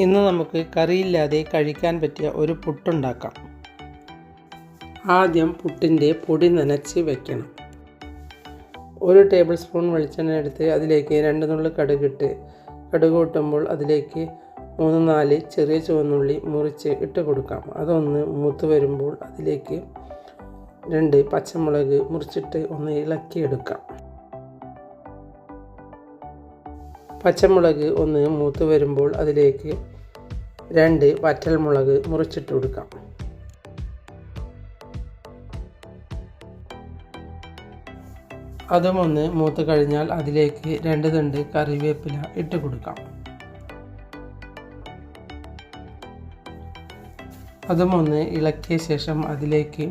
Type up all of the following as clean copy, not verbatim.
ഇന്ന് നമുക്ക് കറിയില്ലാതെ കഴിക്കാൻ പറ്റിയ ഒരു പുട്ടുണ്ടാക്കാം. ആദ്യം പുട്ടിൻ്റെ പൊടി നനച്ച് വെക്കണം. 1 ടേബിൾ സ്പൂൺ വെളിച്ചെണ്ണ എടുത്ത് അതിലേക്ക് 2 നുള്ളി കടുകിട്ട്, കടുക് പൊട്ടുമ്പോൾ അതിലേക്ക് 3-4 ചെറിയ ചുവന്നുള്ളി മുറിച്ച് ഇട്ട് കൊടുക്കാം. അതൊന്ന് മൂത്ത് വരുമ്പോൾ അതിലേക്ക് 2 പച്ചമുളക് മുറിച്ചിട്ട് ഒന്ന് ഇളക്കിയെടുക്കാം. പച്ചമുളക് ഒന്ന് മൂത്ത് വരുമ്പോൾ അതിലേക്ക് 2 വറ്റൽമുളക് മുറിച്ചിട്ട് കൊടുക്കാം. അതും ഒന്ന് മൂത്ത് കഴിഞ്ഞാൽ അതിലേക്ക് 2 തണ്ട് കറിവേപ്പില ഇട്ട് കൊടുക്കാം. അതും ഒന്ന് ഇളക്കിയ ശേഷം അതിലേക്ക്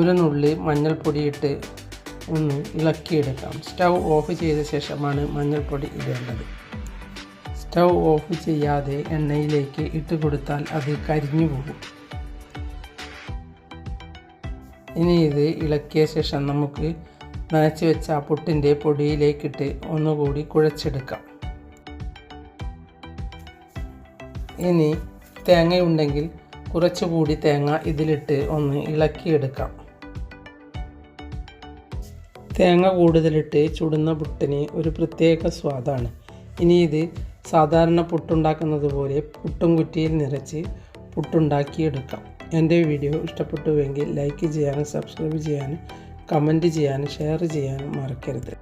1 നുള്ളി മഞ്ഞൾപ്പൊടി ഇട്ട് ഒന്ന് ഇളക്കിയെടുക്കാം. സ്റ്റൗ ഓഫ് ചെയ്ത ശേഷമാണ് മഞ്ഞൾപ്പൊടി ഇടേണ്ടത്. സ്റ്റൗ ഓഫ് ചെയ്യാതെ എണ്ണയിലേക്ക് ഇട്ട് കൊടുത്താൽ അത് കരിഞ്ഞു പോകും. ഇനി ഇത് ഇളക്കിയ ശേഷം നമുക്ക് നനച്ച് വെച്ച പുട്ടിൻ്റെ പൊടിയിലേക്കിട്ട് ഒന്നുകൂടി കുഴച്ചെടുക്കാം. ഇനി തേങ്ങയുണ്ടെങ്കിൽ കുറച്ചുകൂടി തേങ്ങ ഇതിലിട്ട് ഒന്ന് ഇളക്കിയെടുക്കാം. തേങ്ങ കൂടുതലിട്ട് ചുടുന്ന പുട്ടിന് ഒരു പ്രത്യേക സ്വാദാണ്. ഇനി ഇത് സാധാരണ പുട്ടുണ്ടാക്കുന്നത് പോലെ പുട്ടും കുറ്റിയിൽ നിറച്ച് പുട്ടുണ്ടാക്കിയെടുക്കാം. എൻ്റെ വീഡിയോ ഇഷ്ടപ്പെട്ടുവെങ്കിൽ ലൈക്ക് ചെയ്യാനും സബ്സ്ക്രൈബ് ചെയ്യാനും കമൻറ്റ് ചെയ്യാനും ഷെയർ ചെയ്യാനും മറക്കരുത്.